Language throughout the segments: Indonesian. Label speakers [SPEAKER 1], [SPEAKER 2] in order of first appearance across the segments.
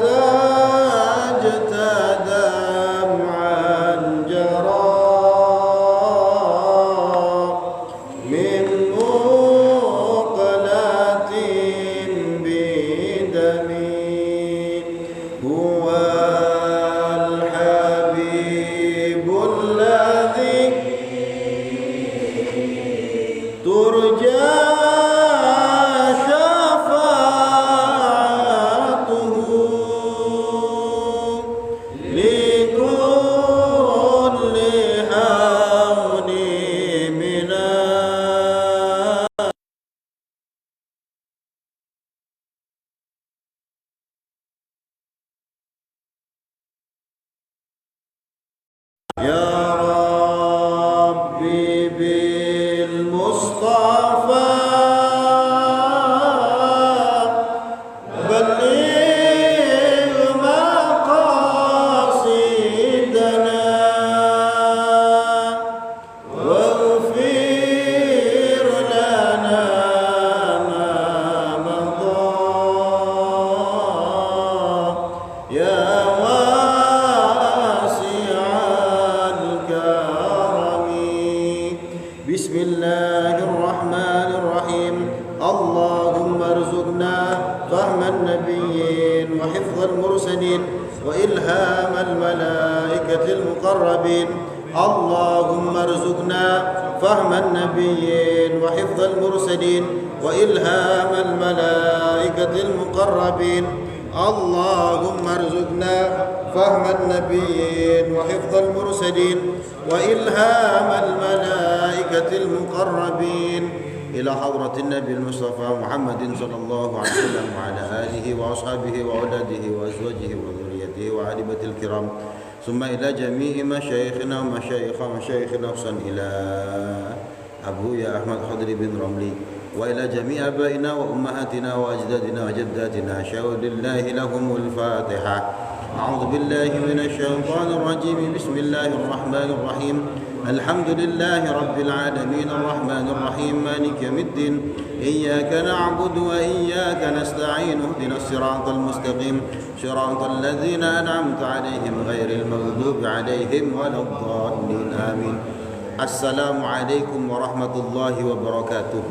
[SPEAKER 1] زاجت دمعا جرى من مقلة بدمي هو الحبيب الذي ترجى يا ربي بالمصطفى بلغ مقاصدنا واغفر لنا ما مضى يا بسم الله الرحمن الرحيم اللهم ارزقنا فهم النبيين وحفظ المرسلين وإلهام الملائكة المقربين اللهم ارزقنا فهم النبيين وحفظ المرسلين وإلهام الملائكة المقربين اللهم ارزقنا فهم النبيين وحفظ المرسلين وإلهام الملائكة المقربين إلى حضرة النبي المصطفى محمد صلى الله عليه وسلم وعلى آله وأصحابه وأولاده وأزواجه وذريته وعلبة الكرام ثم إلى جميع مشايخنا ومشايخنا خصوصا إلى أبويا أحمد خضري بن رملي وإلى جميع آبائنا وأمهاتنا وأجدادنا وجداتنا شهد الله لهم الفاتحة أعوذ بالله من الشيطان الرجيم بسم الله الرحمن الرحيم الحمد لله رب العالمين الرحمن الرحيم مالك يوم الدين إياك نعبد وإياك نستعين اهدنا الصراط المستقيم صراط الذين أنعمت عليهم غير المغضوب عليهم ولا الضالين آمين السلام عليكم ورحمة الله وبركاته.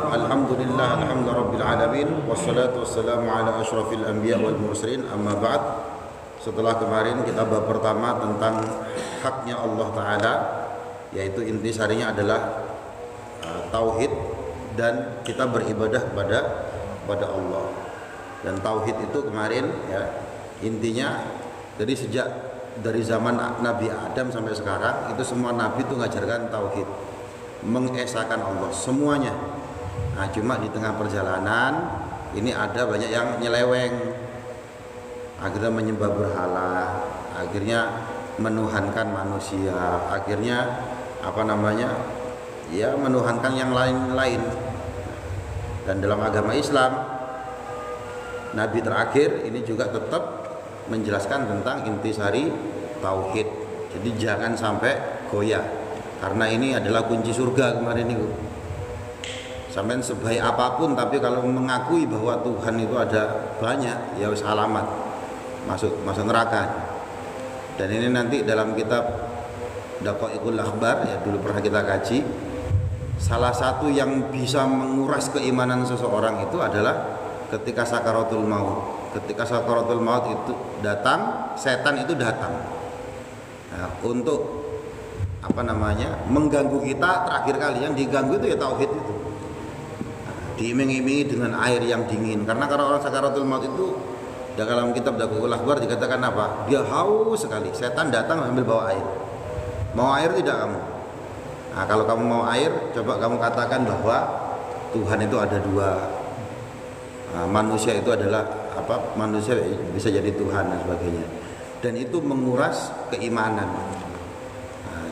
[SPEAKER 1] Alhamdulillah, alhamdulillah rabbil alamin, wassalatu wassalamu ala asyrafil anbiya wal mursalin, amma ba'd. Setelah kemarin kita bab pertama tentang haknya Allah Ta'ala, yaitu intisarinya adalah tauhid dan kita beribadah kepada Allah. Dan tauhid itu kemarin ya, intinya dari zaman Nabi Adam sampai sekarang itu semua nabi itu mengajarkan tauhid, mengesahkan Allah semuanya. Nah, cuma di tengah perjalanan ini ada banyak yang nyeleweng, akhirnya menyembah berhala, akhirnya menuhankan manusia, akhirnya menuhankan yang lain-lain. Dan dalam agama Islam, Nabi terakhir ini juga tetap menjelaskan tentang intisari tauhid. Jadi jangan sampai goyah, karena ini adalah kunci surga kemarin itu. Sampai sebaik apapun, tapi kalau mengakui bahwa Tuhan itu ada banyak, ya wis alamat masuk neraka. Dan ini nanti dalam kitab Daqaiqul Akhbar ya, dulu pernah kita kaji, salah satu yang bisa menguras keimanan seseorang itu adalah ketika sakaratul maut. Ketika sakaratul maut itu datang, setan itu datang untuk mengganggu kita. Terakhir kali yang diganggu itu ya tauhid itu, diiming-imingi dengan air yang dingin. Karena kalau orang sakaratul maut itu dalam kitab Daqaiqul Akhbar dikatakan apa? Dia haus sekali. Setan datang ambil bawa air. Mau air tidak kamu? Nah, kalau kamu mau air, coba kamu katakan bahwa Tuhan itu ada dua. Manusia itu adalah manusia bisa jadi Tuhan dan sebagainya. Dan itu menguras keimanan.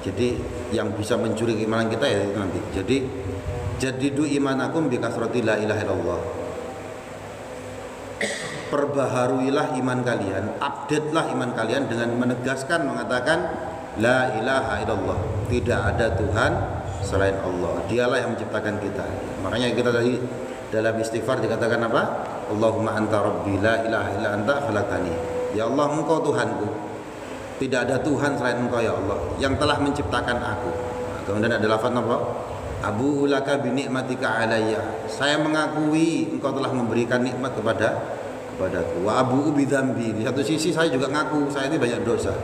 [SPEAKER 1] Jadi yang bisa mencuri keimanan kita ya itu nanti. Jadi jadidu imanakum bi kasrati la ilaha illallah. Perbaharuilah iman kalian, updatelah iman kalian dengan menegaskan, mengatakan la ilaha illallah, tidak ada Tuhan selain Allah. Dialah yang menciptakan kita. Makanya kita tadi dalam istighfar dikatakan apa? Allahumma anta rabbi la ilaha illa anta khalaqtani. Ya Allah, engkau Tuhanku, tidak ada Tuhan selain engkau ya Allah yang telah menciptakan aku. Kemudian ada lafaz apa? Abu laka bi ni'matika alayya. Saya mengakui engkau telah memberikan nikmat kepadaku. Wa abu bi dzambi. Di satu sisi saya juga ngaku saya ini banyak dosa.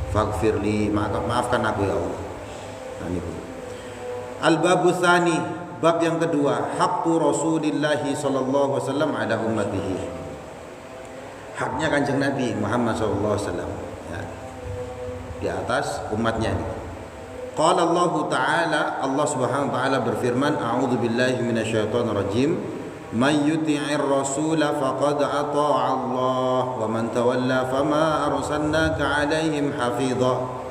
[SPEAKER 1] Faghfirli, maafkan aku ya Allah. Nah, ini. Al-babu tsani, bab yang kedua, haqqu Rasulillah sallallahu alaihi wasallam ala ummatihi. Haknya Kanjeng Nabi Muhammad sallallahu alaihi wasallam ya, di atas umatnya ini. Qala Allah Ta'ala, Allah Subhanahu wa taala berfirman, a'udzu billahi minasyaitonir rajim, may yuti'ir rasul faqad ata'a Allah wa man tawalla fama arsalnaka 'alaihim hafidha.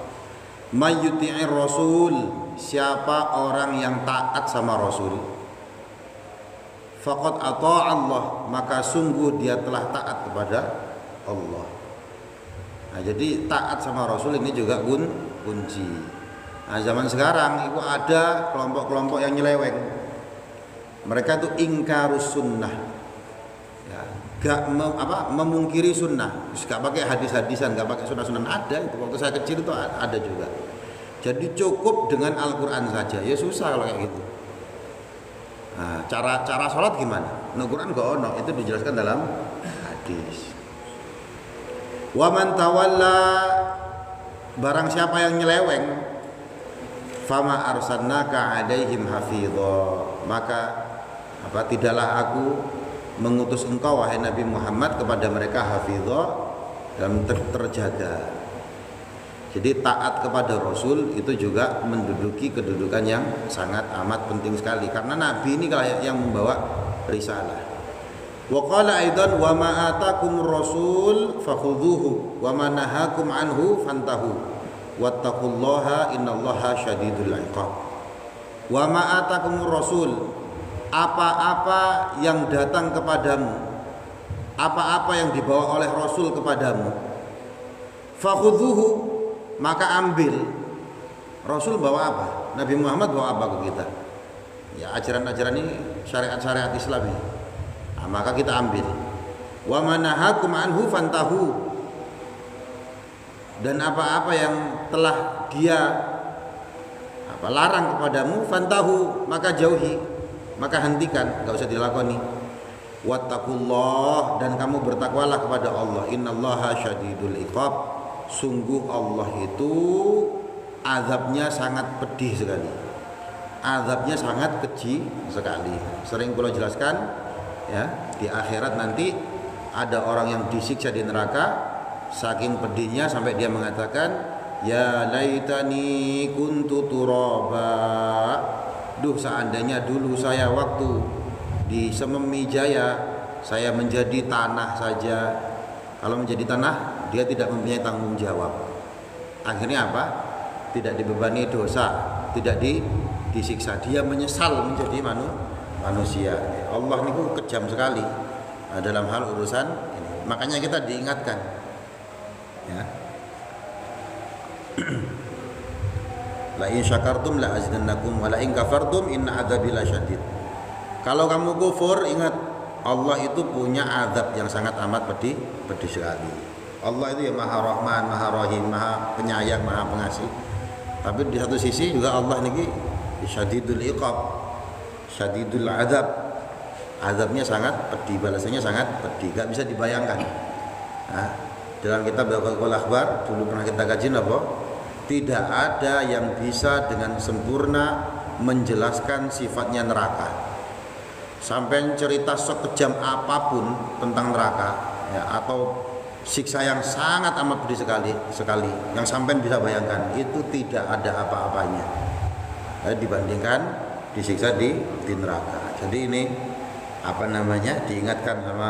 [SPEAKER 1] May yuti'ir rasul, siapa orang yang taat sama Rasul, faqad ata'a Allah, maka sungguh dia telah taat kepada Allah. Nah, jadi taat sama Rasul ini juga kunci. Nah, zaman sekarang itu ada kelompok-kelompok yang nyeleweng. Mereka itu ingkarus sunnah, ya, gak memungkiri sunnah, gak pakai hadis-hadisan, gak pakai sunnah-sunnah. Ada itu waktu saya kecil itu ada juga. Jadi cukup dengan Al-Quran saja. Ya susah kalau kayak gitu. Nah, cara sholat gimana? Al-Quran gak ono, itu dijelaskan dalam hadis. Wa man tawalla, barang siapa yang nyeleweng, fama arsalnaka 'alaihim hafidha, maka tidaklah aku mengutus engkau wahai Nabi Muhammad kepada mereka hafidha, dalam terjaga. Jadi taat kepada Rasul itu juga menduduki kedudukan yang sangat amat penting sekali, karena Nabi ini yang membawa risalah. Wa qala aidan wa ma atakumur rasul fakhudhuhu wa ma nahakum anhu fantahu wattaqullaha innallaha syadidul iqab. Wa ma atakumur rasul, apa-apa yang datang kepadamu, apa-apa yang dibawa oleh Rasul kepadamu, fakhudhuhu, maka ambil. Rasul bawa apa? Nabi Muhammad bawa apa ke kita? Ya, ajaran-ajaran ini, syariat-syariat Islam ini. Nah, maka kita ambil. Wa manahakum anhu fantahu, dan apa-apa yang telah dia larang kepadamu, fantahu, maka jauhi, maka hentikan, enggak usah dilakoni. Wattaqullah, dan kamu bertakwalah kepada Allah. Innallaha syadidul iqab, sungguh Allah itu azabnya sangat pedih sekali, azabnya sangat keji sekali. Sering kula jelaskan ya, di akhirat nanti ada orang yang disiksa di neraka saking pedihnya sampai dia mengatakan, ya laitani kuntu turaba, duh seandainya dulu saya waktu di Sememi Jaya saya menjadi tanah saja. Kalau menjadi tanah dia tidak mempunyai tanggung jawab. Akhirnya apa? Tidak dibebani dosa, tidak disiksa, dia menyesal menjadi manusia. Allah ini kejam sekali dalam hal urusan ini. Makanya kita diingatkan ya. La in syakartum la azidannakum wa la in kafartum inna adzabi lasyadid. Kalau kamu kufur, ingat Allah itu punya azab yang sangat amat pedih sekali. Allah itu ya Maha Rahman, Maha Rahim, Maha Penyayang, Maha Pengasih. Tapi di satu sisi juga Allah niki syadidul iqab, syadidul azab. Azabnya sangat pedih, balasannya sangat pedih, gak bisa dibayangkan. Nah, dalam kitab Baqaul Akhbar dulu pernah kita kaji apa? Tidak ada yang bisa dengan sempurna menjelaskan sifatnya neraka. Sampai cerita sekejam apapun tentang neraka ya, atau siksa yang sangat amat pedih sekali yang sampai bisa bayangkan, itu tidak ada apa-apanya dibandingkan disiksa di neraka. Jadi ini diingatkan sama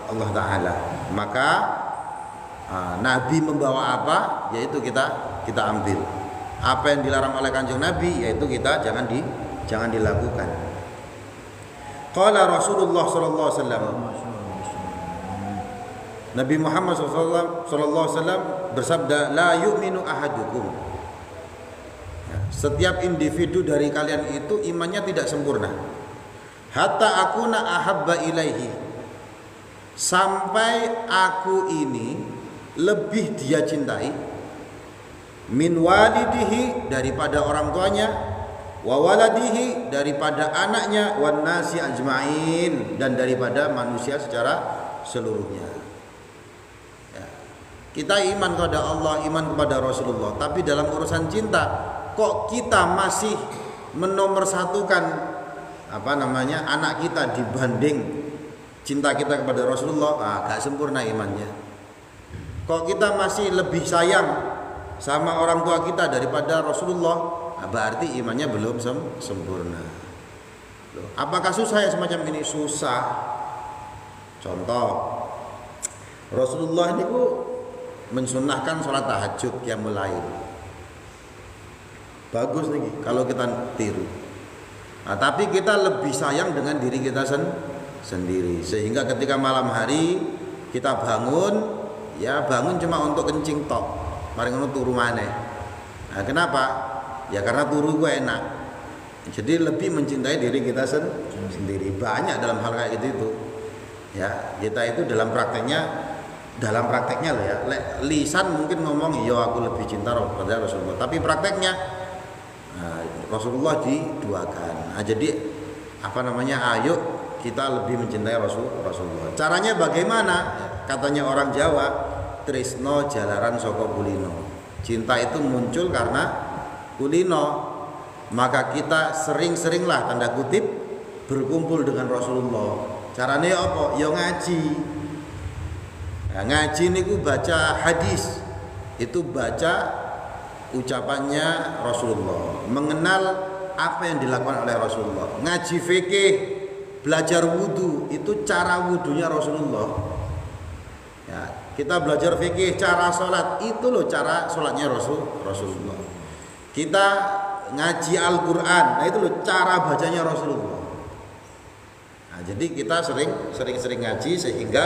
[SPEAKER 1] Allah Ta'ala. Maka Nabi membawa apa, yaitu kita ambil. Apa yang dilarang oleh Kanjeng Nabi, yaitu kita jangan dilakukan. Qala Rasulullah sallallahu alaihi wasallam, Nabi Muhammad sallallahu alaihi wasallam bersabda, la yu'minu ahadukum, setiap individu dari kalian itu imannya tidak sempurna, hatta akuna ahabba ilaihi, sampai aku ini lebih dia cintai min walidihi, daripada orang tuanya, wa waladihi, daripada anaknya, wan nasi ajmain, dan daripada manusia secara seluruhnya. Ya. Kita iman kepada Allah, iman kepada Rasulullah, tapi dalam urusan cinta kok kita masih menomorsatukan anak kita dibanding cinta kita kepada Rasulullah. Gak sempurna imannya. Kok kita masih lebih sayang sama orang tua kita daripada Rasulullah, berarti imannya belum sempurna. Apakah susah ya semacam ini? Susah. Contoh, Rasulullah ini mensunnahkan sholat tahajud yang mulai bagus nih kalau kita tiru. Tapi kita lebih sayang dengan diri kita sendiri, sehingga ketika malam hari kita bangun, ya bangun cuma untuk kencing tok, mari ngono turu maneh. Kenapa? Ya karena turu gue enak. Jadi lebih mencintai diri kita sendiri. Banyak dalam hal kayak gitu itu. Ya, kita itu dalam prakteknya loh ya. Lisan mungkin ngomong, "Yo aku lebih cinta kepada Rasulullah." Tapi prakteknya Rasulullah diduakan. Jadi ayo kita lebih mencintai Rasulullah. Caranya bagaimana? Katanya orang Jawa, tresno jalaran saka kulino. Cinta itu muncul karena kulino. Maka kita sering-seringlah tanda kutip berkumpul dengan Rasulullah. Caranya apa? Ya ngaji. Ngaji niku baca hadis. Itu baca ucapannya Rasulullah, mengenal apa yang dilakukan oleh Rasulullah. Ngaji fikih, belajar wudu, itu cara wudunya Rasulullah. Ya, kita belajar fikih, cara sholat, itu loh cara sholatnya Rasulullah. Kita ngaji Al-Quran, nah itu loh cara bacanya Rasulullah. Nah, jadi kita sering ngaji sehingga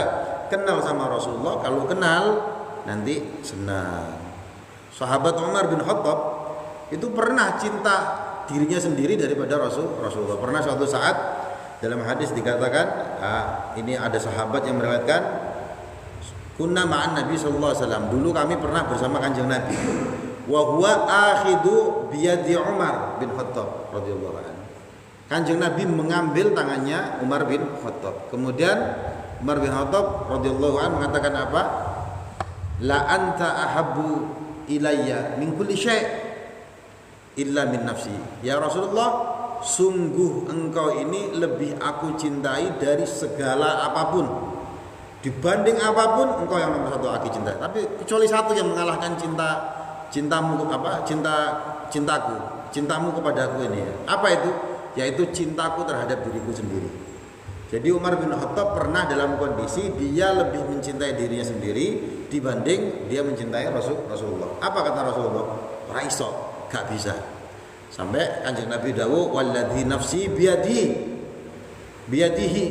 [SPEAKER 1] kenal sama Rasulullah. Kalau kenal nanti senang. Sahabat Umar bin Khattab itu pernah cinta dirinya sendiri daripada Rasulullah. Pernah suatu saat dalam hadis dikatakan, ini ada sahabat yang meriwayatkan, kunna ma'an Nabi sallallahu alaihi wasallam, dulu kami pernah bersama Kanjeng Nabi. Wa huwa akhidu biyadi Umar bin Khattab radhiyallahu anhu. Kanjeng Nabi mengambil tangannya Umar bin Khattab. Kemudian Umar bin Khattab radhiyallahu anhu mengatakan apa? La anta ahabbu ilayya min kulli syai' illa min nafsi. Ya Rasulullah, sungguh engkau ini lebih aku cintai dari segala apapun. Dibanding apapun engkau yang nomor satu aku cintai. Tapi kecuali satu yang mengalahkan cintamu kepadaku ini. Apa itu? Yaitu cintaku terhadap diriku sendiri. Jadi Umar bin Khattab pernah dalam kondisi dia lebih mencintai dirinya sendiri dibanding dia mencintai Rasulullah. Apa kata Rasulullah? Ora iso, gak bisa. Sampai Kanjeng Nabi dawuh, "Walladzi nafsi biyadihi."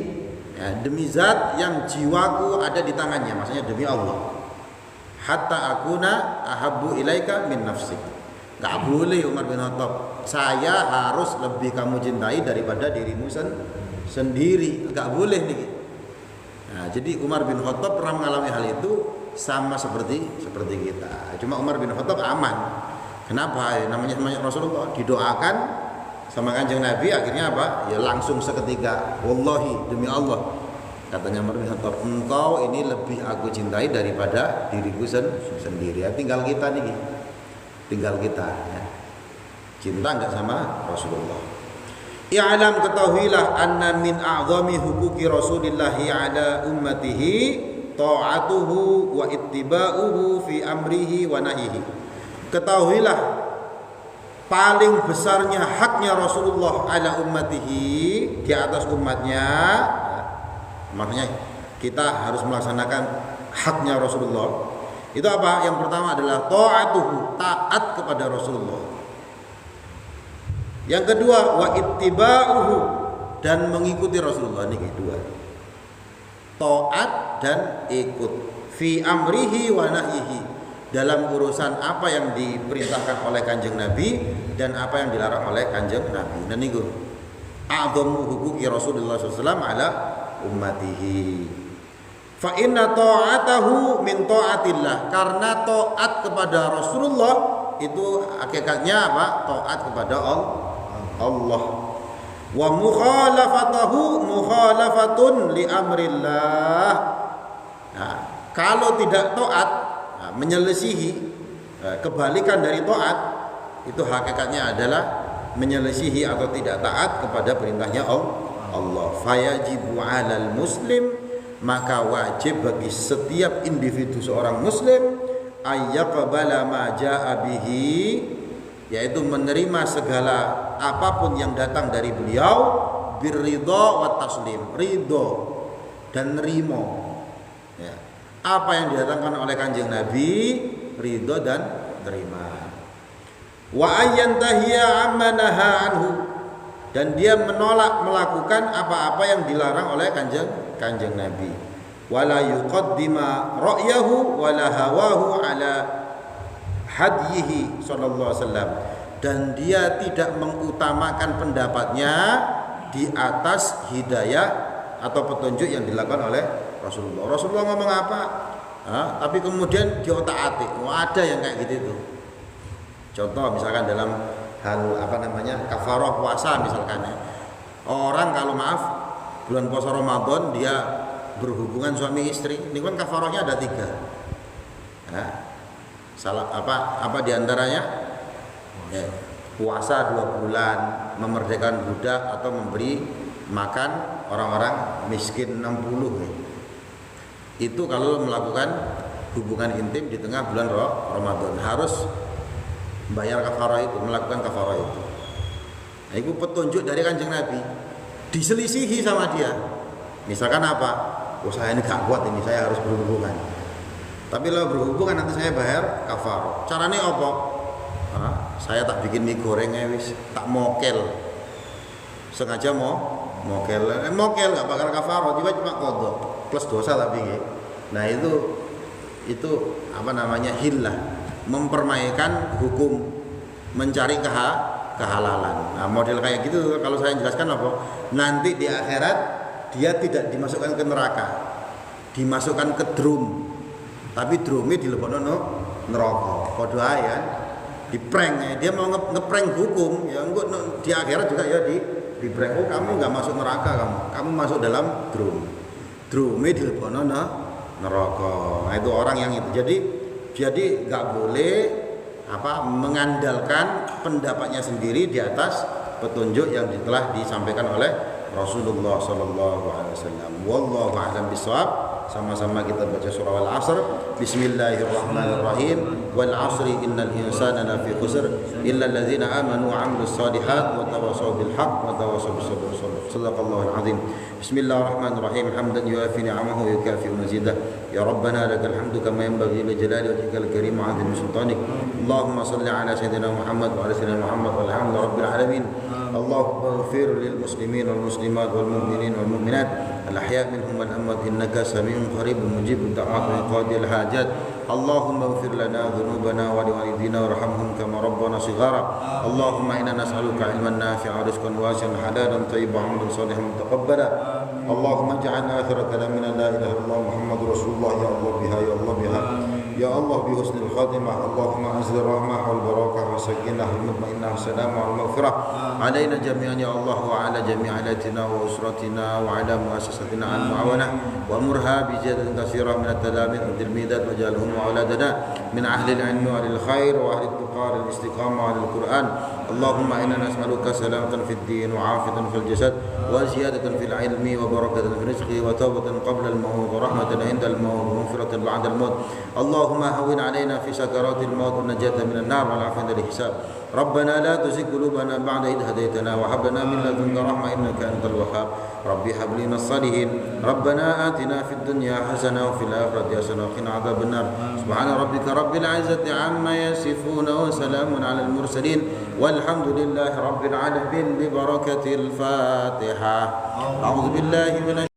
[SPEAKER 1] Ya, demi zat yang jiwaku ada di tangannya, maksudnya demi Allah. Hatta akuna ahabbu ilaika min nafsik. Gak boleh Umar bin Khattab, saya harus lebih kamu cintai daripada dirimu sendiri. Gak boleh nih. Nah, jadi Umar bin Khattab pernah mengalami hal itu sama seperti kita. Cuma Umar bin Khattab aman. Kenapa? Namanya Rasulullah didoakan sama Kanjeng Nabi, akhirnya apa? Ya langsung seketika, wallahi demi Allah, katanya Umar bin Khattab, engkau ini lebih aku cintai daripada diriku sendiri. Ya, tinggal kita ya. Cinta enggak sama Rasulullah. I'lam, ketahuilah, anna min a'zami huquqi Rasulillahi ala ummatihi ta'atuhu wa ittiba'uhu fi amrihi wa nahyihi. Ketahuilah, paling besarnya haknya Rasulullah ala ummatihi, di atas umatnya. Maknanya kita harus melaksanakan haknya Rasulullah. Itu apa? Yang pertama adalah ta'atuhu, taat kepada Rasulullah. Yang kedua, wa ittiba'uhu, dan mengikuti Rasulullah. Ini kedua. Taat dan ikut. Fi amrihi wa nahyihi, dalam urusan apa yang diperintahkan oleh Kanjeng Nabi dan apa yang dilarang oleh Kanjeng Nabi. Dan itu a'dhamu huquqi Rasulullah SAW ala ummatihi. Fa inna ta'atahu min ta'atillah, karena taat kepada Rasulullah itu hakikatnya apa? Taat kepada Allah. Wa mukhalafatahu mukhalafatun li amrillah. Nah, kalau tidak taat, menyelisihi, kebalikan dari taat itu hakikatnya adalah menyelisihi atau tidak taat kepada perintahnya Allah. Fayajibu 'alal muslim, maka wajib bagi setiap individu seorang muslim ayyaqbala ma jaa bihi, yaitu menerima segala apapun yang datang dari beliau, birridha wa taslim, ridho dan nerimo. Ya. Apa yang didatangkan oleh Kanjeng Nabi, ridho dan terima. Wa ayyantahiya amma naha anhu, dan dia menolak melakukan apa-apa yang dilarang oleh Kanjeng Nabi. Wala yuqaddima ra'yahu wala hawahu ala hadyihi sallallahu alaihi wasallam, dan dia tidak mengutamakan pendapatnya di atas hidayah atau petunjuk yang dilakukan oleh Rasulullah. Rasulullah ngomong apa? Tapi kemudian diotak-atik. Ada yang kayak gitu itu. Contoh misalkan dalam hal kafarah puasa misalkan ya. Orang kalau maaf bulan puasa Ramadan dia berhubungan suami istri, ini kan kafarahnya ada 3. Salah apa diantaranya? Ya, puasa 2 bulan, memerdekakan budak atau memberi makan orang-orang miskin 60 ya. Itu kalau melakukan hubungan intim di tengah bulan Ramadan harus bayar kafarah itu, melakukan kafarah itu. Nah, itu petunjuk dari Kanjeng Nabi. Diselisihi sama dia. Misalkan apa? Oh, saya ini gak kuat ini, saya harus berhubungan. Tapi kalau berhubungan nanti saya bayar kafarah. Caranya apa? Saya tak bikin mie goreng wis, tak mokel. Sengaja mokel gak bakal kafarah, tiba cuma kodok plus dosa tapi. Nah, itu hillah, mempermainkan hukum, mencari kehalalan. Nah, model kayak gitu kalau saya jelaskan apa? Nanti di akhirat dia tidak dimasukkan ke neraka, dimasukkan ke drum. Tapi drumnya dilebokno neraka. Padha ae ya. Diprank, dia mau ngeprank hukum, ya engko di akhirat juga ya di prank. Oh, kamu enggak masuk neraka, kamu masuk dalam drum. Drumnya dilebokno neraka. Nah, itu orang yang itu. Jadi nggak boleh mengandalkan pendapatnya sendiri di atas petunjuk yang telah disampaikan oleh Rasulullah sallallahu alaihi wasallam. Wallahu a'lam bishawab. Sama-sama kita baca surah Al-Asr. Bismillahirrahmanirrahim. Wal 'asri innal insana lafi khusr illa alladzina amanu wa 'amilus shalihat wa tawassaw bil haqq wa tawassaw bis sabr. Shadaqallahul 'azim. Bismillahirrahmanirrahim. Hamdan yuafi ni'amahu wa yukafi mazidah. Ya Rabbana lakal hamdu kama yanbaghi li jalali wajhikal karim wa 'azimi sultanik. Allahumma shalli 'ala sayyidina Muhammad wa 'ala sayyidina Muhammad walhamdulillahi rabbil alamin. Allahumma ighfir lil muslimin wal muslimat wal mu'minin wal mu'minat al-ahya' minhum wal amwat innaka sami'un qaribun mujibud da'wat wa qadil hajat. Allahumma ighfir lana dhunubana wa liwalidina warhamhum kama rabbana shighara. Allahumma inna nas'aluka 'ilman nafi'an rizqan wasi'an halalan thayyiban 'amalan salihan mutaqabbala. Allahumma ij'alna akhira kalamina la ilaha illallah Muhammadur Rasulullah. Ya Allah biha ya Allah biha ya Allah bi husnil khatimah. Allahumma anzil rahmah wal barakah wa sakinah wal mutmainnah salam wal maghfirah alaina jami'an ya Allah wa ala jami'alatina wa usratina wa ala muassasatina al muawanah wa murha bi jadatin katsirah min at-talamin wa tilmidat wa jalhum wa auladana min ahli al-'ilm wa al-khair wa ahli at-tuqa wal istiqamah wa al-Qur'an. Allahumma inna nas'aluka salamatan fid din wa 'afiyatan fil jasad wa ziyadatan fil 'ilmi wa barakatan fil rizqi wa tawbatan qabla al-maut wa rahmatan 'inda al-maut wa maghfiratan ba'da al-maut. Allahumma hawwin 'alaina fi sakaratil maut wa najatan minan nar wa 'afiyatan dari hisab. Rabbana la tuzigh qulubana ba'da idh hadaytana wa hab lana min ladunka rahmah innaka antal wahhab. Rabbi hab lana salihin. Rabbana atina fid dunya hasanah wa fil akhirati hasanah wa qina adzaban nar. Subhana rabbika rabbil 'izzati 'amma yasifun wa salamun 'alal mursalin walhamdulillahi rabbil 'alamin bi barakatil Fatihah. A'udzu billahi minasy